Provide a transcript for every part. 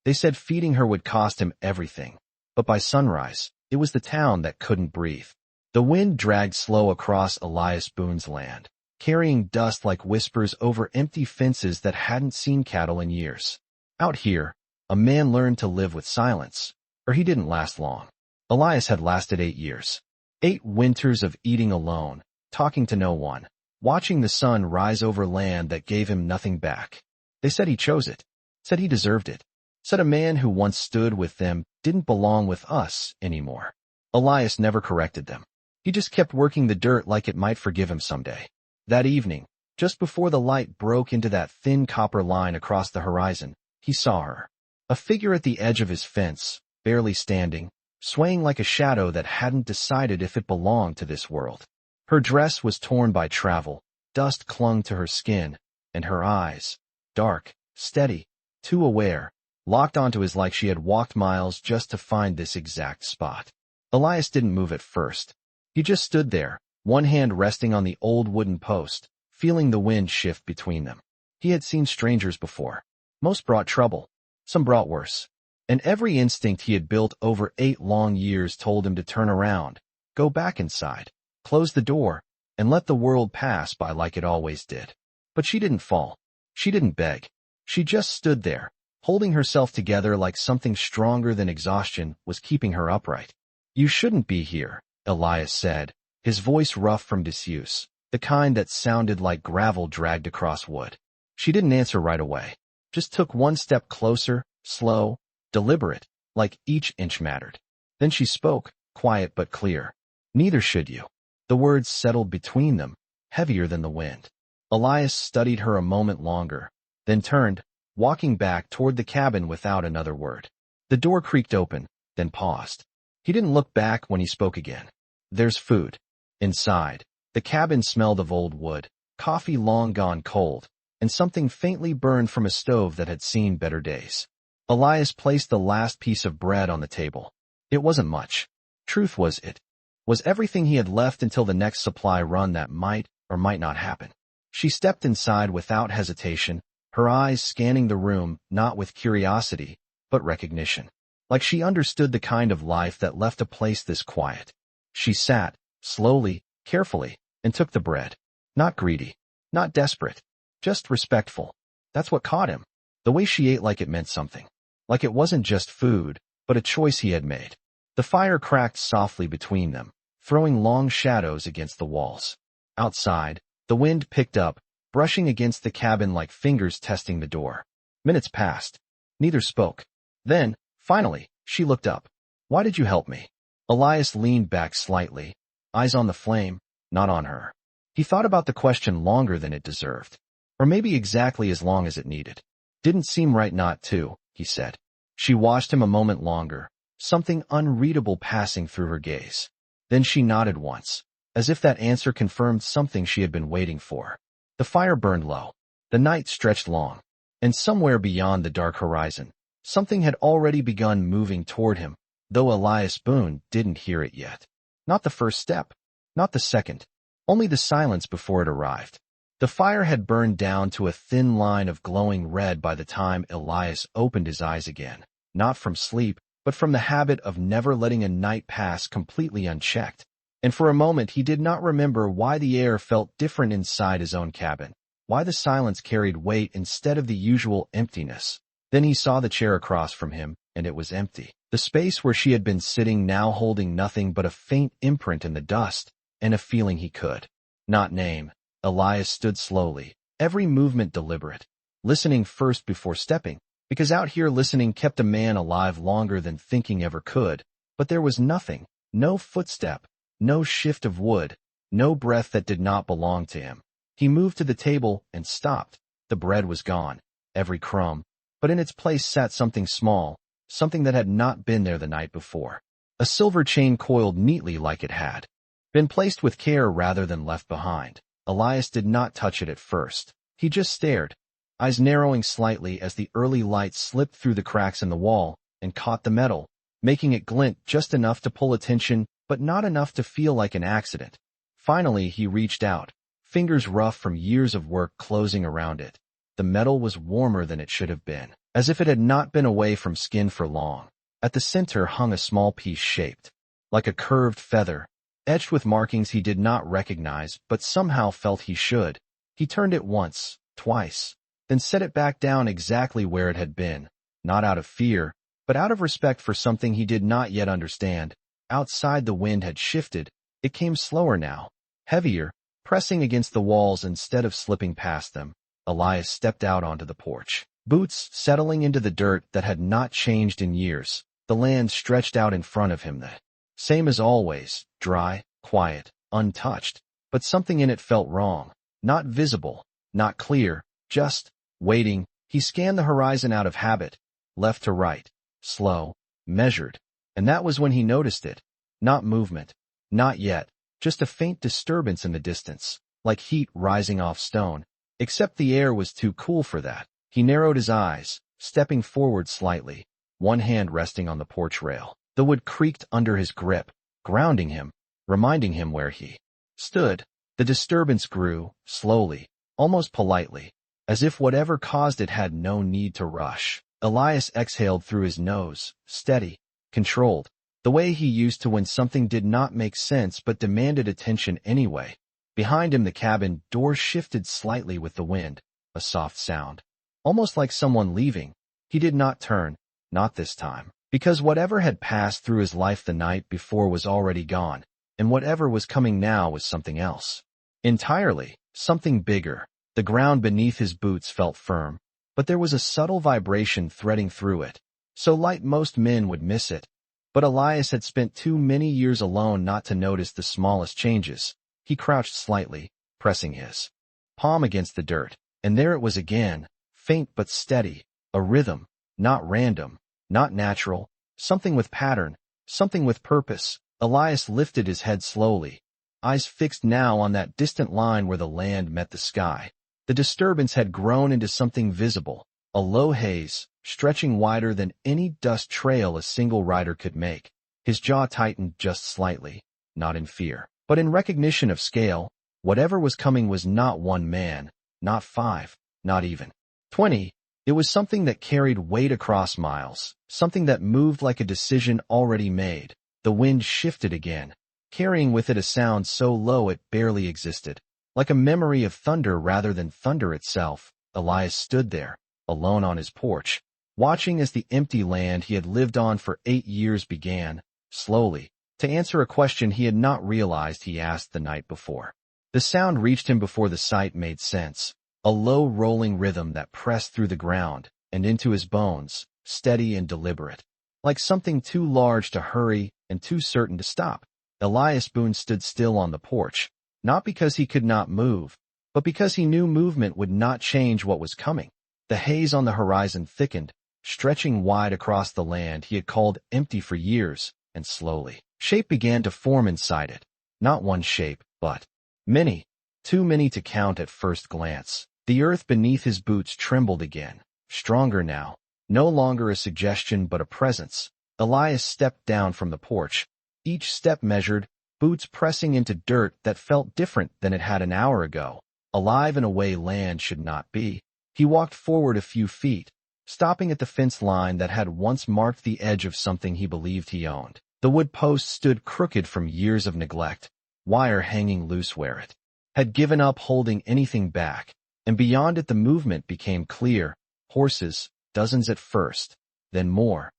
They said feeding her would cost him everything. But by sunrise, it was the town that couldn't breathe. The wind dragged slow across Elias Boone's land, carrying dust like whispers over empty fences that hadn't seen cattle in years. Out here, a man learned to live with silence, or he didn't last long. Elias had lasted 8 years. 8 winters of eating alone, talking to no one, watching the sun rise over land that gave him nothing back. They said he chose it, said he deserved it, said a man who once stood with them didn't belong with us anymore. Elias never corrected them. He just kept working the dirt like it might forgive him someday. That evening, just before the light broke into that thin copper line across the horizon, he saw her. A figure at the edge of his fence, barely standing, swaying like a shadow that hadn't decided if it belonged to this world. Her dress was torn by travel, dust clung to her skin, and her eyes, dark, steady, too aware, locked onto his like she had walked miles just to find this exact spot. Elias didn't move at first. He just stood there, one hand resting on the old wooden post, feeling the wind shift between them. He had seen strangers before. Most brought trouble. Some brought worse. And every instinct he had built over 8 long years told him to turn around, go back inside, close the door, and let the world pass by like it always did. But she didn't fall. She didn't beg. She just stood there, holding herself together like something stronger than exhaustion was keeping her upright. You shouldn't be here, Elias said, his voice rough from disuse, the kind that sounded like gravel dragged across wood. She didn't answer right away, just took one step closer, slow, deliberate, like each inch mattered. Then she spoke, quiet but clear. Neither should you. The words settled between them, heavier than the wind. Elias studied her a moment longer, then turned, walking back toward the cabin without another word. The door creaked open, then paused. He didn't look back when he spoke again. There's food. Inside, the cabin smelled of old wood, coffee long gone cold, and something faintly burned from a stove that had seen better days. Elias placed the last piece of bread on the table. It wasn't much. Truth was it was everything he had left until the next supply run that might or might not happen. She stepped inside without hesitation, her eyes scanning the room not with curiosity, but recognition. Like she understood the kind of life that left a place this quiet. She sat, slowly, carefully, and took the bread. Not greedy, not desperate, just respectful. That's what caught him. The way she ate like it meant something. Like it wasn't just food, but a choice he had made. The fire cracked softly between them, throwing long shadows against the walls. Outside, the wind picked up, brushing against the cabin like fingers testing the door. Minutes passed. Neither spoke. Then, finally, she looked up. Why did you help me? Elias leaned back slightly, eyes on the flame, not on her. He thought about the question longer than it deserved. Or maybe exactly as long as it needed. Didn't seem right not to, he said. She watched him a moment longer, something unreadable passing through her gaze. Then she nodded once, as if that answer confirmed something she had been waiting for. The fire burned low. The night stretched long. And somewhere beyond the dark horizon, something had already begun moving toward him, though Elias Boone didn't hear it yet. Not the first step, not the second, only the silence before it arrived. The fire had burned down to a thin line of glowing red by the time Elias opened his eyes again, not from sleep, but from the habit of never letting a night pass completely unchecked. And for a moment he did not remember why the air felt different inside his own cabin, why the silence carried weight instead of the usual emptiness. Then he saw the chair across from him, and it was empty. The space where she had been sitting now holding nothing but a faint imprint in the dust, and a feeling he could not name. Elias stood slowly, every movement deliberate, listening first before stepping, because out here listening kept a man alive longer than thinking ever could. But there was nothing, no footstep, no shift of wood, no breath that did not belong to him. He moved to the table and stopped. The bread was gone, every crumb, but in its place sat something small, something that had not been there the night before. A silver chain coiled neatly like it had been placed with care rather than left behind. Elias did not touch it at first. He just stared, eyes narrowing slightly as the early light slipped through the cracks in the wall and caught the metal, making it glint just enough to pull attention but not enough to feel like an accident. Finally he reached out, fingers rough from years of work closing around it. The metal was warmer than it should have been, as if it had not been away from skin for long. At the center hung a small piece shaped like a curved feather, etched with markings he did not recognize but somehow felt he should. He turned it once, twice, then set it back down exactly where it had been, not out of fear, but out of respect for something he did not yet understand. Outside the wind had shifted. It came slower now, heavier, pressing against the walls instead of slipping past them. Elias stepped out onto the porch, boots settling into the dirt that had not changed in years. The land stretched out in front of him, the same as always, dry, quiet, untouched, but something in it felt wrong. Not visible, not clear, just waiting. He scanned the horizon out of habit, left to right, slow, measured, and that was when he noticed it. Not movement, not yet, just a faint disturbance in the distance, like heat rising off stone, except the air was too cool for that. He narrowed his eyes, stepping forward slightly, one hand resting on the porch rail. The wood creaked under his grip, grounding him, reminding him where he stood. The disturbance grew, slowly, almost politely, as if whatever caused it had no need to rush. Elias exhaled through his nose, steady, controlled, the way he used to when something did not make sense but demanded attention anyway. Behind him the cabin door shifted slightly with the wind, a soft sound, almost like someone leaving. He did not turn, not this time, because whatever had passed through his life the night before was already gone, and whatever was coming now was something else. Entirely, something bigger. The ground beneath his boots felt firm, but there was a subtle vibration threading through it, so light most men would miss it. But Elias had spent too many years alone not to notice the smallest changes. He crouched slightly, pressing his palm against the dirt, and there it was again, faint but steady, a rhythm, not random, not natural, something with pattern, something with purpose. Elias lifted his head slowly, eyes fixed now on that distant line where the land met the sky. The disturbance had grown into something visible, a low haze, stretching wider than any dust trail a single rider could make. His jaw tightened just slightly, not in fear, but in recognition of scale. Whatever was coming was not one man, not 5, not even 20. It was something that carried weight across miles, something that moved like a decision already made. The wind shifted again, carrying with it a sound so low it barely existed, like a memory of thunder rather than thunder itself. Elias stood there, alone on his porch, watching as the empty land he had lived on for 8 years began, slowly, to answer a question he had not realized he asked the night before. The sound reached him before the sight made sense, a low rolling rhythm that pressed through the ground and into his bones, steady and deliberate, like something too large to hurry and too certain to stop. Elias Boone stood still on the porch, not because he could not move, but because he knew movement would not change what was coming. The haze on the horizon thickened, stretching wide across the land he had called empty for years, and slowly, shape began to form inside it. Not one shape, but many, too many to count at first glance. The earth beneath his boots trembled again, stronger now, no longer a suggestion but a presence. Elias stepped down from the porch, each step measured, boots pressing into dirt that felt different than it had an hour ago, alive in a way land should not be. He walked forward a few feet, stopping at the fence line that had once marked the edge of something he believed he owned. The wood post stood crooked from years of neglect, wire hanging loose where it had given up holding anything back, and beyond it the movement became clear. Horses, dozens at first, then more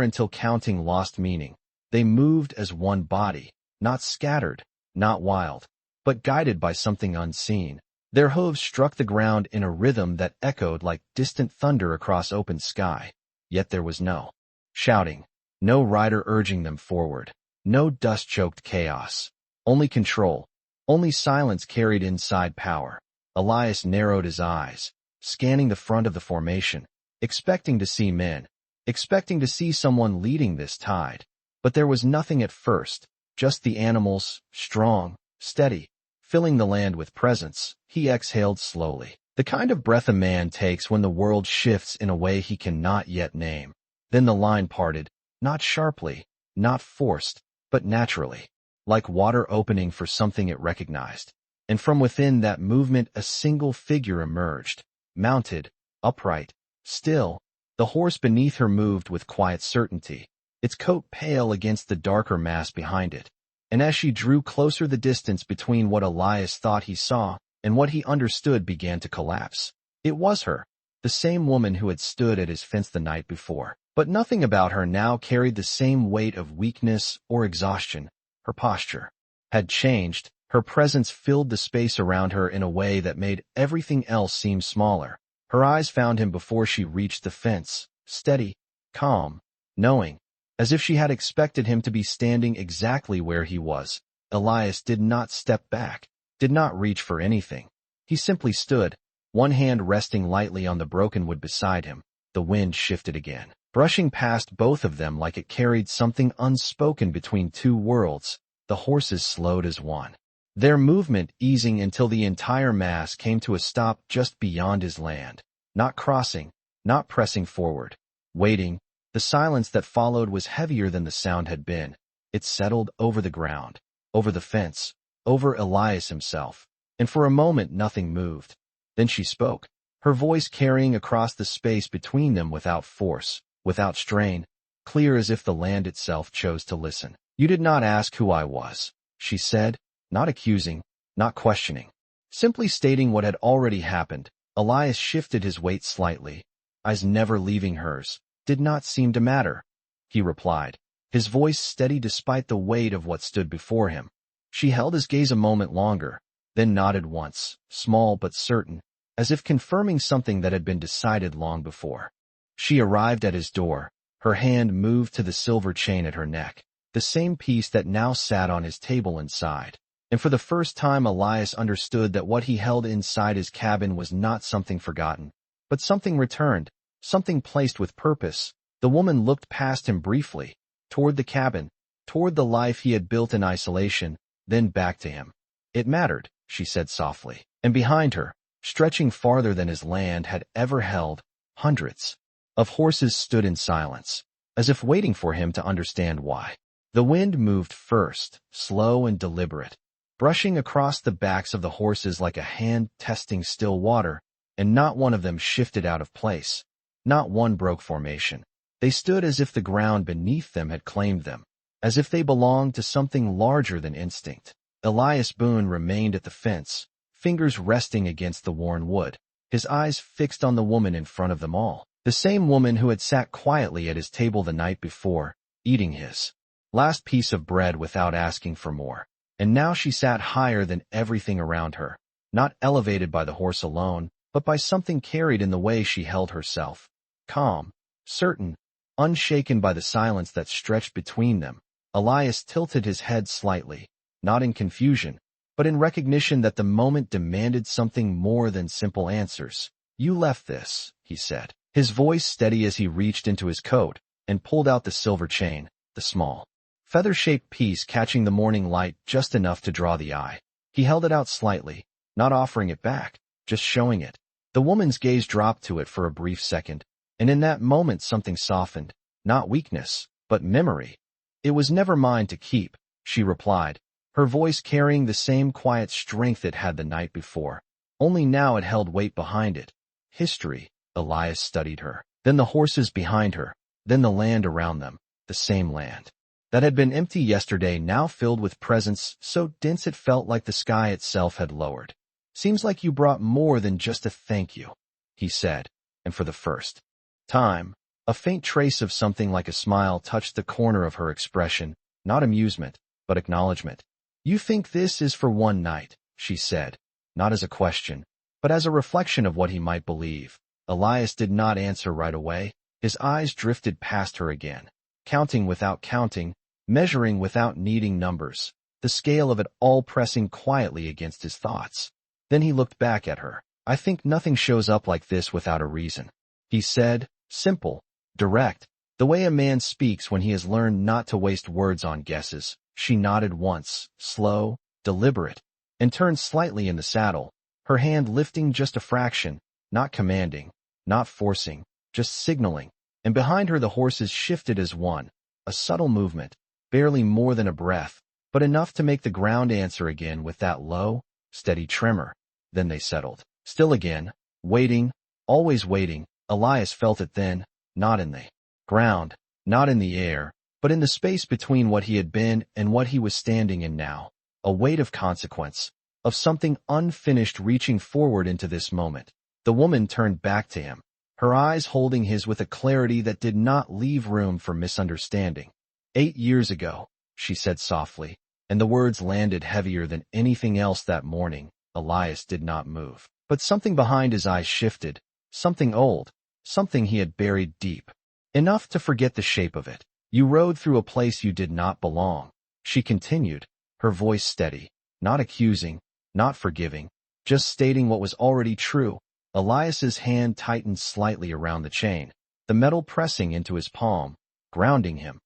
until counting lost meaning. They moved as one body, not scattered, not wild, but guided by something unseen. Their hooves struck the ground in a rhythm that echoed like distant thunder across open sky. Yet there was no shouting, no rider urging them forward, no dust-choked chaos. Only control, only silence carried inside power. Elias narrowed his eyes, scanning the front of the formation, expecting to see men, expecting to see someone leading this tide. But there was nothing at first, just the animals, strong, steady, filling the land with presence. He exhaled slowly, the kind of breath a man takes when the world shifts in a way he cannot yet name. Then the line parted, not sharply, not forced, but naturally, like water opening for something it recognized. And from within that movement a single figure emerged, mounted, upright, still. The horse beneath her moved with quiet certainty, its coat pale against the darker mass behind it. And as she drew closer, the distance between what Elias thought he saw and what he understood began to collapse. It was her, the same woman who had stood at his fence the night before. But nothing about her now carried the same weight of weakness or exhaustion. Her posture had changed. Her presence filled the space around her in a way that made everything else seem smaller. Her eyes found him before she reached the fence, steady, calm, knowing, as if she had expected him to be standing exactly where he was. Elias did not step back, did not reach for anything. He simply stood, one hand resting lightly on the broken wood beside him. The wind shifted again, brushing past both of them like it carried something unspoken between two worlds. The horses slowed as one, their movement easing until the entire mass came to a stop just beyond his land, not crossing, not pressing forward, waiting. The silence that followed was heavier than the sound had been. It settled over the ground, over the fence, over Elias himself, and for a moment nothing moved. Then she spoke, her voice carrying across the space between them without force, without strain, clear as if the land itself chose to listen. "You did not ask who I was," she said, not accusing, not questioning, simply stating what had already happened. Elias shifted his weight slightly, eyes never leaving hers. "Did not seem to matter," he replied, his voice steady despite the weight of what stood before him. She held his gaze a moment longer, then nodded once, small but certain, as if confirming something that had been decided long before. She arrived at his door, her hand moved to the silver chain at her neck, the same piece that now sat on his table inside. And for the first time Elias understood that what he held inside his cabin was not something forgotten, but something returned, something placed with purpose. The woman looked past him briefly, toward the cabin, toward the life he had built in isolation, then back to him. "It mattered," she said softly, and behind her, stretching farther than his land had ever held, hundreds of horses stood in silence, as if waiting for him to understand why. The wind moved first, slow and deliberate, brushing across the backs of the horses like a hand testing still water, and not one of them shifted out of place. Not one broke formation. They stood as if the ground beneath them had claimed them, as if they belonged to something larger than instinct. Elias Boone remained at the fence, fingers resting against the worn wood, his eyes fixed on the woman in front of them all, the same woman who had sat quietly at his table the night before, eating his last piece of bread without asking for more. And now she sat higher than everything around her, not elevated by the horse alone, but by something carried in the way she held herself. Calm, certain, unshaken by the silence that stretched between them. Elias tilted his head slightly, not in confusion, but in recognition that the moment demanded something more than simple answers. "You left this," he said, his voice steady as he reached into his coat and pulled out the silver chain, the small, feather-shaped piece catching the morning light just enough to draw the eye. He held it out slightly, not offering it back, just showing it. The woman's gaze dropped to it for a brief second, and in that moment something softened, not weakness, but memory. "It was never mine to keep," she replied, her voice carrying the same quiet strength it had the night before. Only now it held weight behind it. History. Elias studied her, then the horses behind her, then the land around them, the same land that had been empty yesterday now filled with presence so dense it felt like the sky itself had lowered. "Seems like you brought more than just a thank you," he said, and for the first time, a faint trace of something like a smile touched the corner of her expression, not amusement, but acknowledgement. "You think this is for one night," she said, not as a question, but as a reflection of what he might believe. Elias did not answer right away. His eyes drifted past her again, counting without counting, measuring without needing numbers, the scale of it all pressing quietly against his thoughts. Then he looked back at her. "I think nothing shows up like this without a reason," he said, simple, direct, the way a man speaks when he has learned not to waste words on guesses. She nodded once, slow, deliberate, and turned slightly in the saddle, her hand lifting just a fraction, not commanding, not forcing, just signaling, and behind her the horses shifted as one, a subtle movement, barely more than a breath, but enough to make the ground answer again with that low, steady tremor. Then they settled, still again, waiting, Always waiting. Elias felt it then, not in the ground, not in the air, but in the space between what he had been and what he was standing in now. A weight of consequence, of something unfinished reaching forward into this moment. The woman turned back to him, her eyes holding his with a clarity that did not leave room for misunderstanding. 8 years ago, she said softly, and the words landed heavier than anything else that morning. Elias did not move, but something behind his eyes shifted, something old, something he had buried deep. Enough to forget the shape of it. You rode through a place you did not belong, she continued, her voice steady, not accusing, not forgiving, just stating what was already true. Elias's hand tightened slightly around the chain, the metal pressing into his palm, grounding him.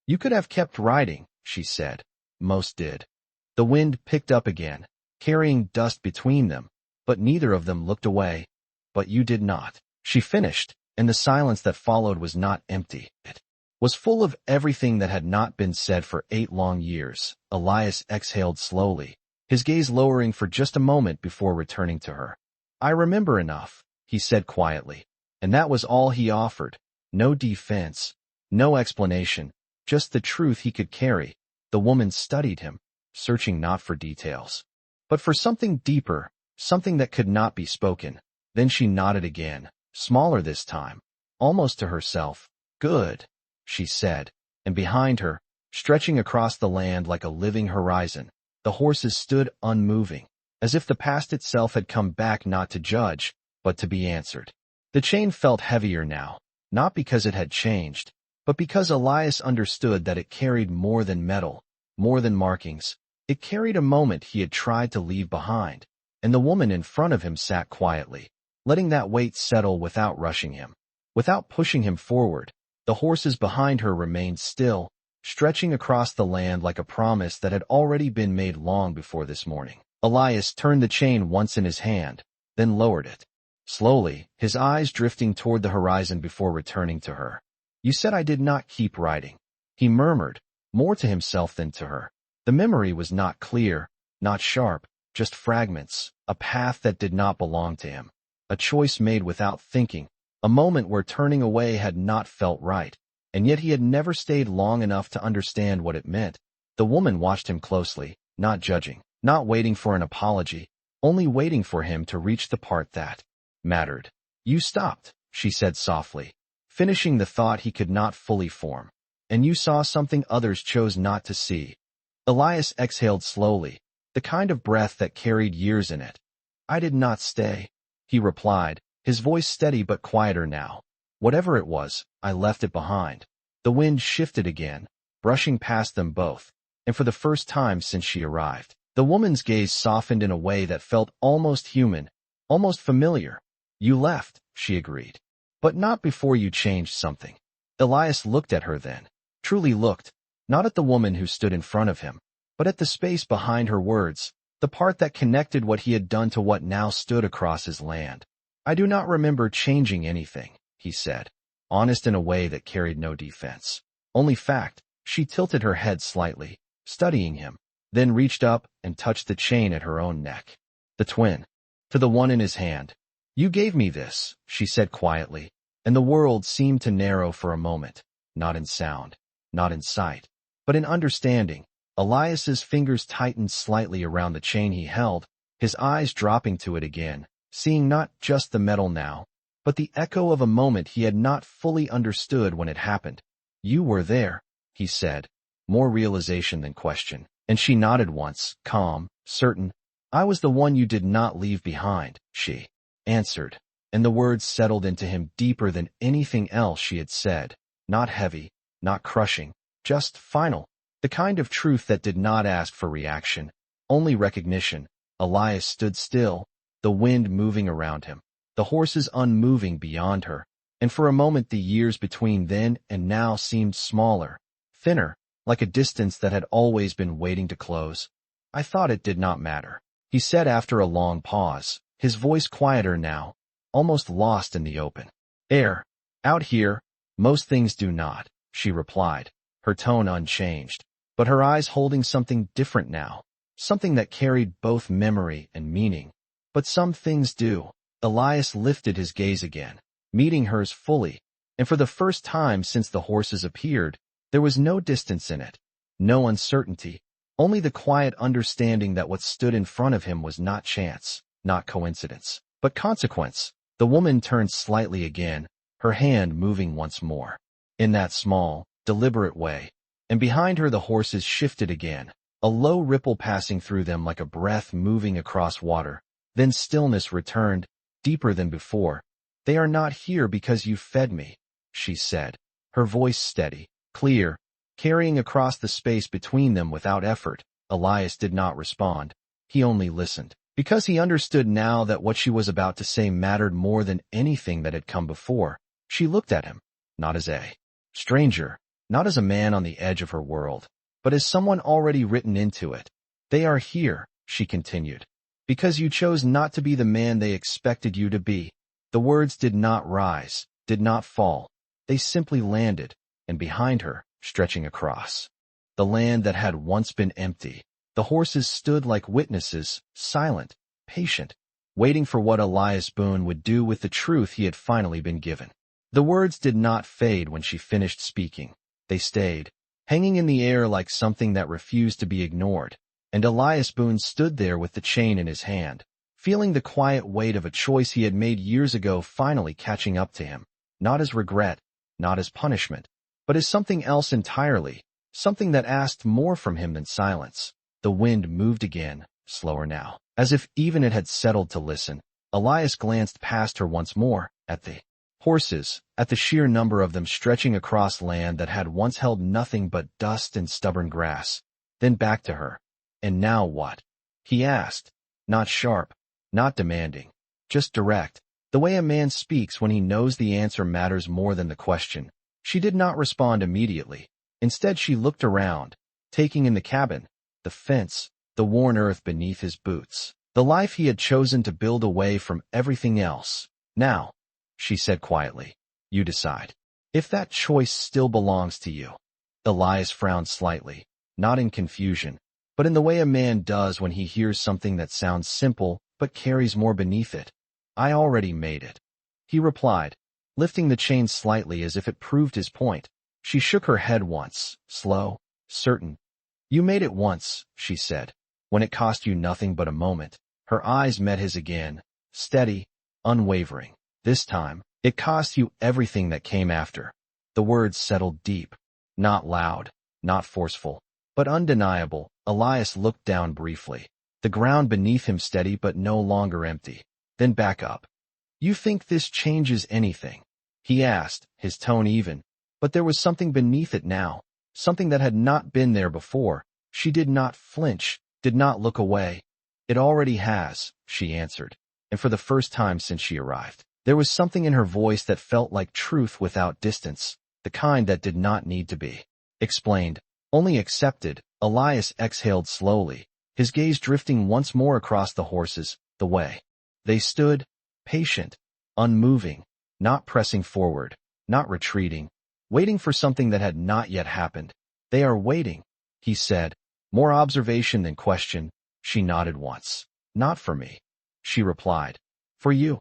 You could have kept riding, she said. Most did. The wind picked up again, carrying dust between them, but neither of them looked away. But you did not, she finished, and the silence that followed was not empty. It was full of everything that had not been said for 8 long years. Elias exhaled slowly, his gaze lowering for just a moment before returning to her. I remember enough, he said quietly, and that was all he offered. No defense, no explanation, just the truth he could carry. The woman studied him, searching not for details, but for something deeper, something that could not be spoken. Then she nodded again, smaller this time, almost to herself. Good, she said, and behind her, stretching across the land like a living horizon, the horses stood unmoving, as if the past itself had come back not to judge, but to be answered. The chain felt heavier now, not because it had changed, but because Elias understood that it carried more than metal, more than markings. It carried a moment he had tried to leave behind, and the woman in front of him sat quietly, letting that weight settle without rushing him, without pushing him forward. The horses behind her remained still, stretching across the land like a promise that had already been made long before this morning. Elias turned the chain once in his hand, then lowered it. Slowly, his eyes drifting toward the horizon before returning to her. You said I did not keep riding, he murmured, more to himself than to her. The memory was not clear, not sharp, just fragments, a path that did not belong to him, a choice made without thinking, a moment where turning away had not felt right, and yet he had never stayed long enough to understand what it meant. The woman watched him closely, not judging, not waiting for an apology, only waiting for him to reach the part that mattered. You stopped, she said softly, finishing the thought he could not fully form. And you saw something others chose not to see. Elias exhaled slowly, the kind of breath that carried years in it. I did not stay, he replied, his voice steady but quieter now. Whatever it was, I left it behind. The wind shifted again, brushing past them both, and for the first time since she arrived, the woman's gaze softened in a way that felt almost human, almost familiar. You left, she agreed. But not before you changed something. Elias looked at her then, truly looked, not at the woman who stood in front of him, but at the space behind her words, the part that connected what he had done to what now stood across his land. I do not remember changing anything, he said, honest in a way that carried no defense. Only fact. She tilted her head slightly, studying him, then reached up and touched the chain at her own neck. The twin. To the one in his hand. You gave me this, she said quietly, and the world seemed to narrow for a moment, not in sound, not in sight, but in understanding. Elias's fingers tightened slightly around the chain he held, his eyes dropping to it again, seeing not just the metal now, but the echo of a moment he had not fully understood when it happened. You were there, he said, more realization than question, and she nodded once, calm, certain. I was the one you did not leave behind, she answered, and the words settled into him deeper than anything else she had said, not heavy, not crushing, just final, the kind of truth that did not ask for reaction, only recognition. Elias stood still, the wind moving around him, the horses unmoving beyond her, and for a moment the years between then and now seemed smaller, thinner, like a distance that had always been waiting to close. I thought it did not matter, he said after a long pause, his voice quieter now, almost lost in the open air. Out here, most things do not, she replied, her tone unchanged, but her eyes holding something different now, something that carried both memory and meaning. But some things do. Elias lifted his gaze again, meeting hers fully, and for the first time since the horses appeared, there was no distance in it, no uncertainty, only the quiet understanding that what stood in front of him was not chance, not coincidence, but consequence. The woman turned slightly again, her hand moving once more, in that small, deliberate way, and behind her the horses shifted again, a low ripple passing through them like a breath moving across water. Then stillness returned, deeper than before. "They are not here because you fed me," she said, her voice steady, clear, carrying across the space between them without effort. Elias did not respond. He only listened, because he understood now that what she was about to say mattered more than anything that had come before. She looked at him, not as a stranger, not as a man on the edge of her world, but as someone already written into it. "They are here," she continued, "because you chose not to be the man they expected you to be." The words did not rise, did not fall. They simply landed, and behind her, stretching across the land that had once been empty, the horses stood like witnesses, silent, patient, waiting for what Elias Boone would do with the truth he had finally been given. The words did not fade when she finished speaking. They stayed, hanging in the air like something that refused to be ignored, and Elias Boone stood there with the chain in his hand, feeling the quiet weight of a choice he had made years ago finally catching up to him, not as regret, not as punishment, but as something else entirely, something that asked more from him than silence. The wind moved again, slower now, as if even it had settled to listen. Elias glanced past her once more, at the horses, at the sheer number of them stretching across land that had once held nothing but dust and stubborn grass, then back to her. "And now what?" he asked, not sharp, not demanding, just direct, the way a man speaks when he knows the answer matters more than the question. She did not respond immediately. Instead she looked around, taking in the cabin, the fence, the worn earth beneath his boots, the life he had chosen to build away from everything else. "Now," she said quietly, "you decide. If that choice still belongs to you." Elias frowned slightly, not in confusion, but in the way a man does when he hears something that sounds simple but carries more beneath it. "I already made it," he replied, lifting the chain slightly as if it proved his point. She shook her head once, slow, certain. "You made it once," she said, "when it cost you nothing but a moment." Her eyes met his again, steady, unwavering. "This time, it cost you everything that came after." The words settled deep, not loud, not forceful, but undeniable. Elias looked down briefly, the ground beneath him steady but no longer empty, then back up. "You think this changes anything?" he asked, his tone even, but there was something beneath it now, something that had not been there before. She did not flinch, did not look away. "It already has," she answered, and for the first time since she arrived, there was something in her voice that felt like truth without distance, the kind that did not need to be explained, only accepted. Elias exhaled slowly, his gaze drifting once more across the horses, the way they stood, patient, unmoving, not pressing forward, not retreating, waiting for something that had not yet happened. "They are waiting," he said, more observation than question. She nodded once. "Not for me," she replied. "For you."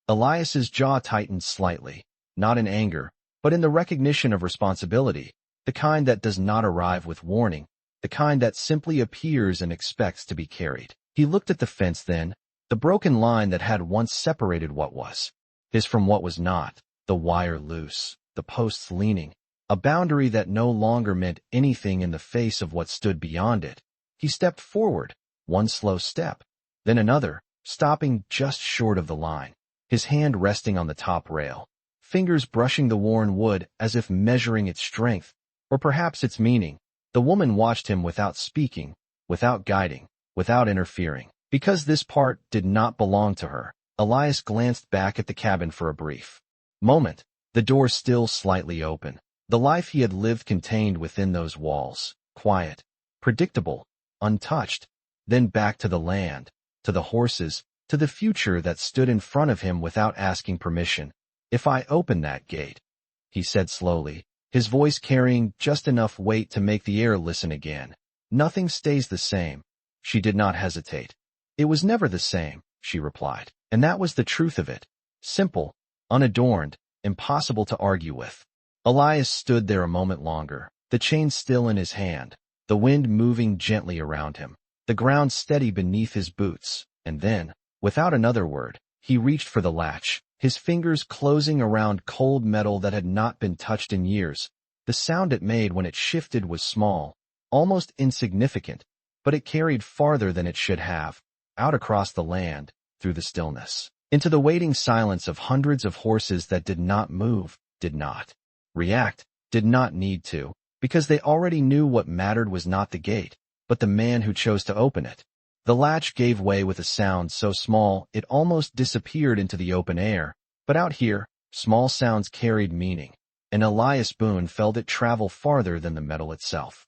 Elias's jaw tightened slightly, not in anger, but in the recognition of responsibility, the kind that does not arrive with warning, the kind that simply appears and expects to be carried. He looked at the fence then, the broken line that had once separated what was his from what was not, the wire loose, the posts leaning, a boundary that no longer meant anything in the face of what stood beyond it. He stepped forward, one slow step, then another, stopping just short of the line, his hand resting on the top rail, fingers brushing the worn wood as if measuring its strength, or perhaps its meaning. The woman watched him without speaking, without guiding, without interfering. Because this part did not belong to her, Elias glanced back at the cabin for a brief moment, the door still slightly open, the life he had lived contained within those walls, quiet, predictable, untouched, then back to the land, to the horses, to the future that stood in front of him without asking permission. "If I open that gate," he said slowly, his voice carrying just enough weight to make the air listen again, "nothing stays the same." She did not hesitate. "It was never the same," she replied, And that was the truth of it. Simple, unadorned, impossible to argue with. Elias stood there a moment longer, the chain still in his hand, the wind moving gently around him, the ground steady beneath his boots, and then, without another word, he reached for the latch, his fingers closing around cold metal that had not been touched in years. The sound it made when it shifted was small, almost insignificant, but it carried farther than it should have, out across the land, through the stillness, into the waiting silence of hundreds of horses that did not move, did not react, did not need to, because they already knew what mattered was not the gate, but the man who chose to open it. The latch gave way with a sound so small it almost disappeared into the open air, but out here, small sounds carried meaning, and Elias Boone felt it travel farther than the metal itself.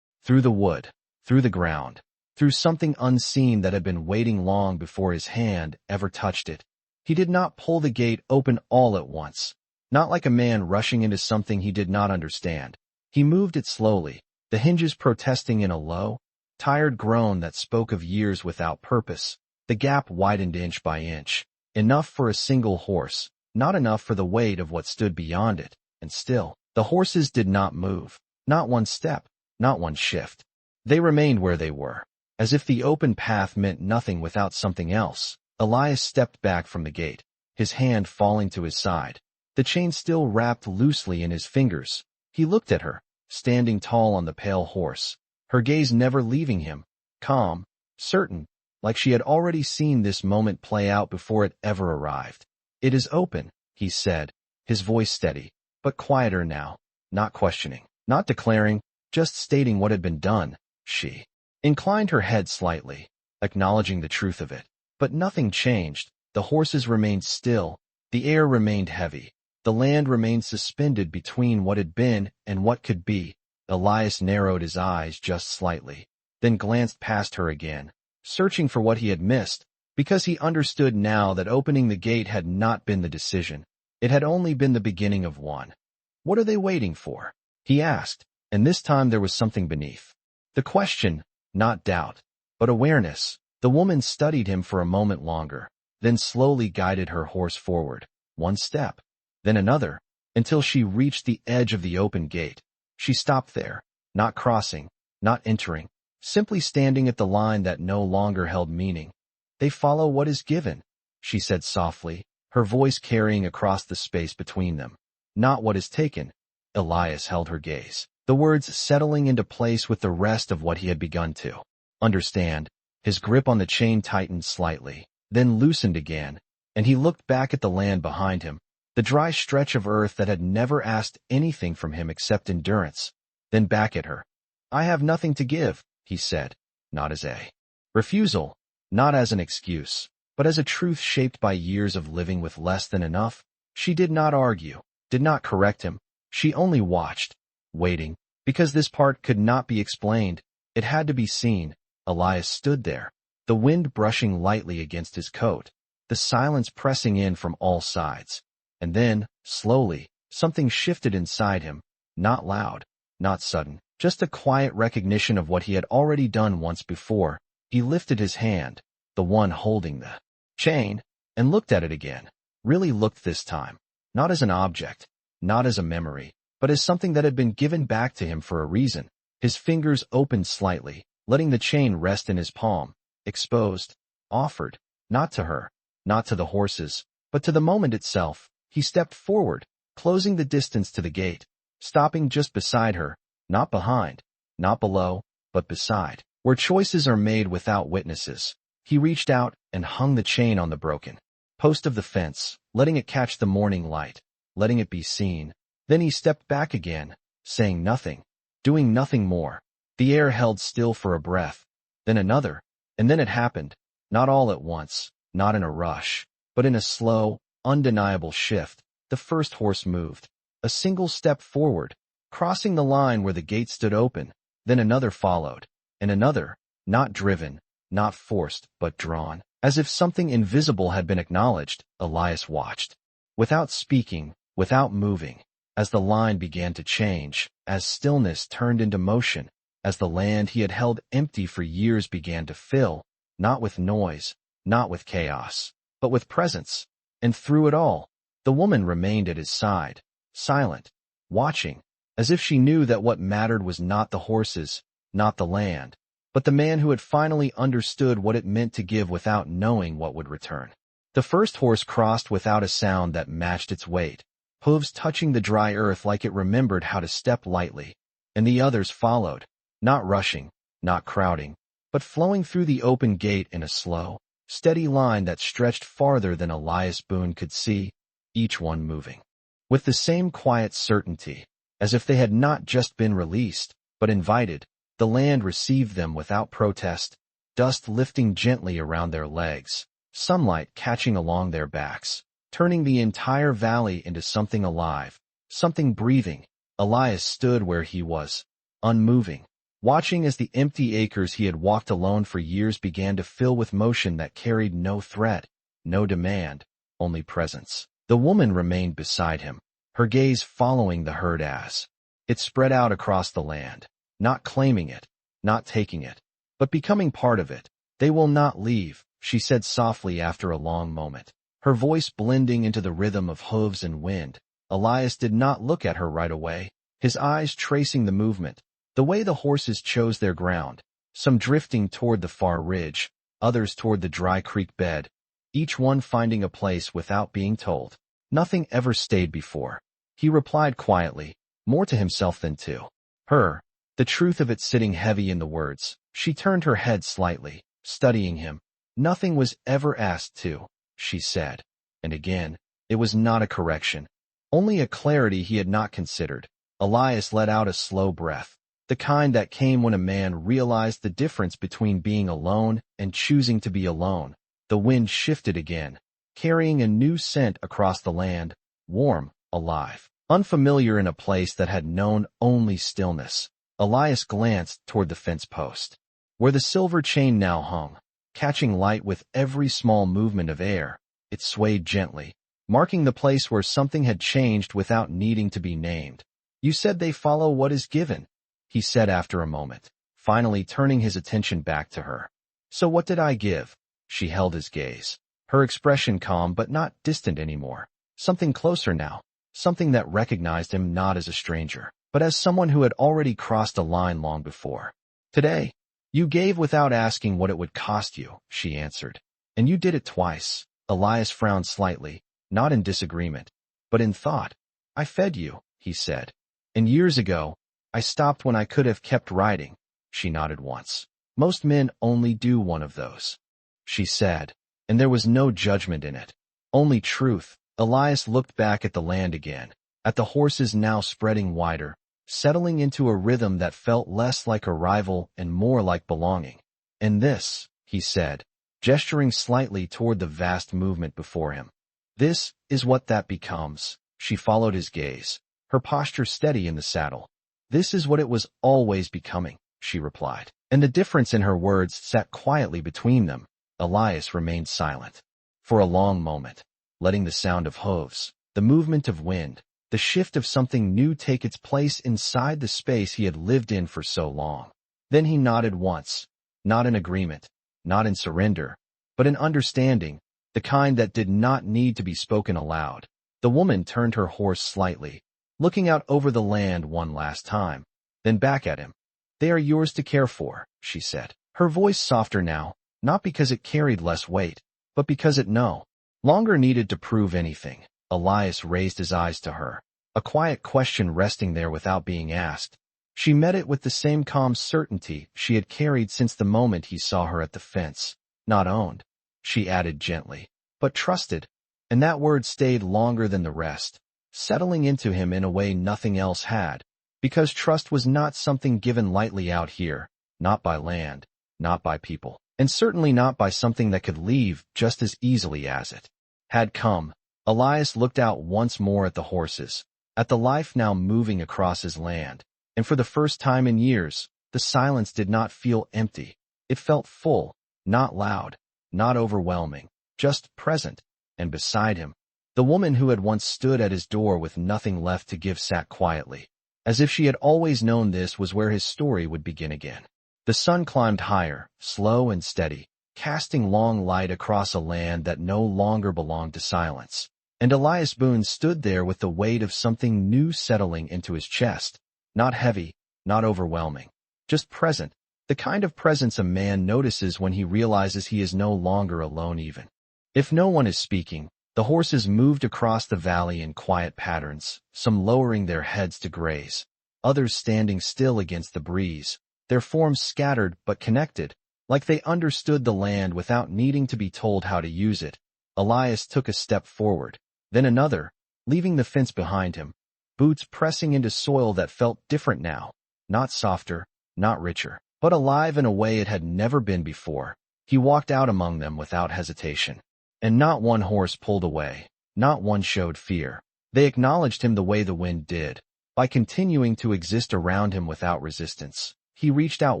Through the wood, through the ground, through something unseen that had been waiting long before his hand ever touched it. He did not pull the gate open all at once, not like a man rushing into something he did not understand. He moved it slowly, the hinges protesting in a low, tired groan that spoke of years without purpose. The gap widened inch by inch, enough for a single horse, not enough for the weight of what stood beyond it, and still, the horses did not move, not one step, not one shift. They remained where they were, as if the open path meant nothing without something else. Elias stepped back from the gate, his hand falling to his side, the chain still wrapped loosely in his fingers. He looked at her, standing tall on the pale horse, her gaze never leaving him, calm, certain, like she had already seen this moment play out before it ever arrived. "It is open," he said, his voice steady, but quieter now, not questioning, not declaring, just stating what had been done. She inclined her head slightly, acknowledging the truth of it. But nothing changed. The horses remained still, the air remained heavy, the land remained suspended between what had been and what could be. Elias narrowed his eyes just slightly, then glanced past her again, searching for what he had missed, because he understood now that opening the gate had not been the decision. It had only been the beginning of one. "What are they waiting for?" he asked, and this time there was something beneath the question, not doubt, but awareness. The woman studied him for a moment longer, then slowly guided her horse forward, one step, then another, until she reached the edge of the open gate. She stopped there, not crossing, not entering, simply standing at the line that no longer held meaning. "They follow what is given," she said softly, her voice carrying across the space between them. "Not what is taken." Elias held her gaze, the words settling into place with the rest of what he had begun to understand. His grip on the chain tightened slightly, then loosened again, and he looked back at the land behind him, the dry stretch of earth that had never asked anything from him except endurance, then back at her. "I have nothing to give," he said, not as a refusal, not as an excuse, but as a truth shaped by years of living with less than enough. She did not argue, did not correct him. She only watched, waiting, because this part could not be explained. It had to be seen. Elias stood there, the wind brushing lightly against his coat, the silence pressing in from all sides. And then, slowly, something shifted inside him, not loud, not sudden, just a quiet recognition of what he had already done once before. He lifted his hand, the one holding the chain, and looked at it again, really looked this time, not as an object, not as a memory, but as something that had been given back to him for a reason. His fingers opened slightly, letting the chain rest in his palm, exposed, offered, not to her, not to the horses, but to the moment itself. He stepped forward, closing the distance to the gate, stopping just beside her, not behind, not below, but beside, where choices are made without witnesses. He reached out and hung the chain on the broken post of the fence, letting it catch the morning light, letting it be seen. Then he stepped back again, saying nothing, doing nothing more. The air held still for a breath, then another, and then it happened, not all at once, not in a rush, but in a slow, undeniable shift. The first horse moved, a single step forward, crossing the line where the gate stood open. Then another followed, and another, not driven, not forced, but drawn, as if something invisible had been acknowledged. Elias watched, without speaking, without moving, as the line began to change, as stillness turned into motion, as the land he had held empty for years began to fill, not with noise, not with chaos, but with presence. And through it all, the woman remained at his side, silent, watching, as if she knew that what mattered was not the horses, not the land, but the man who had finally understood what it meant to give without knowing what would return. The first horse crossed without a sound that matched its weight, hooves touching the dry earth like it remembered how to step lightly, and the others followed, not rushing, not crowding, but flowing through the open gate in a slow, steady line that stretched farther than Elias Boone could see, each one moving with the same quiet certainty, as if they had not just been released, but invited. The land received them without protest, dust lifting gently around their legs, sunlight catching along their backs, turning the entire valley into something alive, something breathing. Elias stood where he was, unmoving, watching as the empty acres he had walked alone for years began to fill with motion that carried no threat, no demand, only presence. The woman remained beside him, her gaze following the herd as it spread out across the land, not claiming it, not taking it, but becoming part of it. "They will not leave," she said softly after a long moment, her voice blending into the rhythm of hooves and wind. Elias did not look at her right away, his eyes tracing the movement, the way the horses chose their ground, some drifting toward the far ridge, others toward the dry creek bed, each one finding a place without being told. "Nothing ever stayed before," he replied quietly, more to himself than to her, the truth of it sitting heavy in the words. She turned her head slightly, studying him. "Nothing was ever asked to," she said. And again, it was not a correction, only a clarity he had not considered. Elias let out a slow breath, the kind that came when a man realized the difference between being alone and choosing to be alone. The wind shifted again, carrying a new scent across the land, warm, alive, unfamiliar in a place that had known only stillness. Elias glanced toward the fence post, where the silver chain now hung, catching light with every small movement of air. It swayed gently, marking the place where something had changed without needing to be named. "You said they follow what is given," he said after a moment, finally turning his attention back to her. "So what did I give?" She held his gaze, her expression calm but not distant anymore. Something closer now, something that recognized him not as a stranger, but as someone who had already crossed a line long before. "Today, you gave without asking what it would cost you," she answered. "And you did it twice." Elias frowned slightly, not in disagreement, but in thought. "I fed you," he said. "And years ago, I stopped when I could have kept riding." She nodded once. "Most men only do one of those," she said, and there was no judgment in it, only truth. Elias looked back at the land again, at the horses now spreading wider, settling into a rhythm that felt less like arrival and more like belonging. "And this," he said, gesturing slightly toward the vast movement before him. "This is what that becomes." She followed his gaze, her posture steady in the saddle. "This is what it was always becoming," she replied, and the difference in her words sat quietly between them. Elias remained silent for a long moment, letting the sound of hooves, the movement of wind, the shift of something new take its place inside the space he had lived in for so long. Then he nodded once, not in agreement, not in surrender, but in understanding, the kind that did not need to be spoken aloud. The woman turned her horse slightly, looking out over the land one last time, then back at him. "They are yours to care for," she said, her voice softer now, not because it carried less weight, but because it no longer needed to prove anything. Elias raised his eyes to her, a quiet question resting there without being asked. She met it with the same calm certainty she had carried since the moment he saw her at the fence. "Not owned," she added gently, "but trusted." And that word stayed longer than the rest, settling into him in a way nothing else had, because trust was not something given lightly out here, not by land, not by people, and certainly not by something that could leave just as easily as it had come. Elias looked out once more at the horses, at the life now moving across his land, and for the first time in years, the silence did not feel empty. It felt full, not loud, not overwhelming, just present. And beside him, the woman who had once stood at his door with nothing left to give sat quietly, as if she had always known this was where his story would begin again. The sun climbed higher, slow and steady, casting long light across a land that no longer belonged to silence. And Elias Boone stood there with the weight of something new settling into his chest. Not heavy, not overwhelming. Just present. The kind of presence a man notices when he realizes he is no longer alone even. If no one is speaking, the horses moved across the valley in quiet patterns, some lowering their heads to graze, others standing still against the breeze, their forms scattered but connected, like they understood the land without needing to be told how to use it. Elias took a step forward, then another, leaving the fence behind him, boots pressing into soil that felt different now, not softer, not richer, but alive in a way it had never been before. He walked out among them without hesitation. And not one horse pulled away, not one showed fear. They acknowledged him the way the wind did, by continuing to exist around him without resistance. He reached out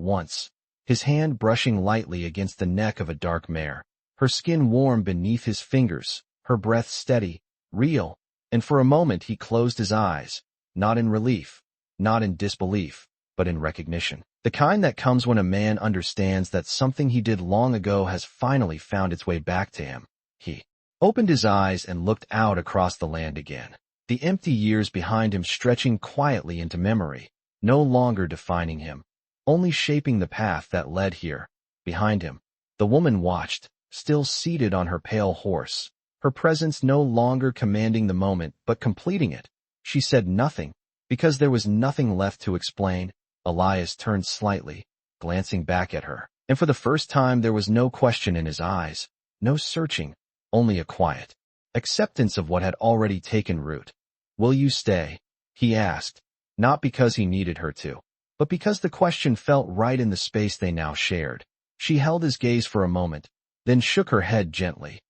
once, his hand brushing lightly against the neck of a dark mare, her skin warm beneath his fingers, her breath steady, real, and for a moment he closed his eyes, not in relief, not in disbelief, but in recognition. The kind that comes when a man understands that something he did long ago has finally found its way back to him. He opened his eyes and looked out across the land again, the empty years behind him stretching quietly into memory, no longer defining him, only shaping the path that led here. Behind him, the woman watched, still seated on her pale horse, her presence no longer commanding the moment but completing it. She said nothing, because there was nothing left to explain. Elias turned slightly, glancing back at her, and for the first time there was no question in his eyes, no searching, only a quiet acceptance of what had already taken root. "Will you stay?" he asked, not because he needed her to, but because the question felt right in the space they now shared. She held his gaze for a moment, then shook her head gently.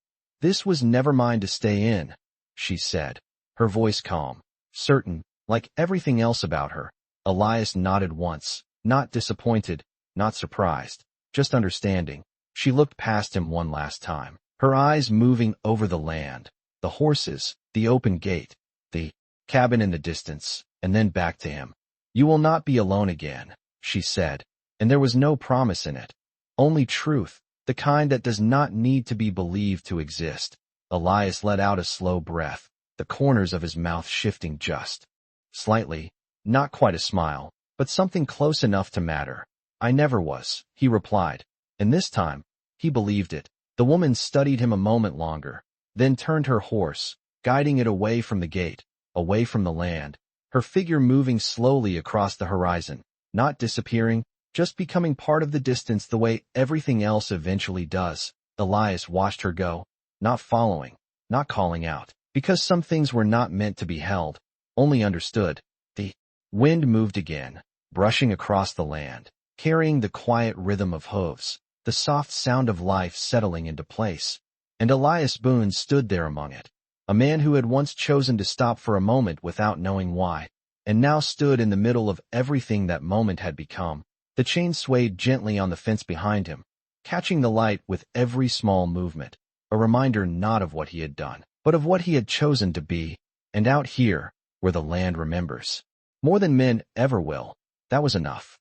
"This was never mine to stay in," she said, her voice calm, certain, like everything else about her. Elias nodded once, not disappointed, not surprised, just understanding. She looked past him one last time, her eyes moving over the land, the horses, the open gate, the cabin in the distance, and then back to him. "You will not be alone again," she said, and there was no promise in it. Only truth, the kind that does not need to be believed to exist. Elias let out a slow breath, the corners of his mouth shifting just slightly, not quite a smile, but something close enough to matter. "I never was," he replied, and this time, he believed it. The woman studied him a moment longer, then turned her horse, guiding it away from the gate, away from the land, her figure moving slowly across the horizon, not disappearing, just becoming part of the distance the way everything else eventually does. Elias watched her go, not following, not calling out, because some things were not meant to be held, only understood. The wind moved again, brushing across the land, carrying the quiet rhythm of hooves, the soft sound of life settling into place. And Elias Boone stood there among it, a man who had once chosen to stop for a moment without knowing why, and now stood in the middle of everything that moment had become. The chain swayed gently on the fence behind him, catching the light with every small movement, a reminder not of what he had done, but of what he had chosen to be. And out here, where the land remembers, more than men ever will, that was enough.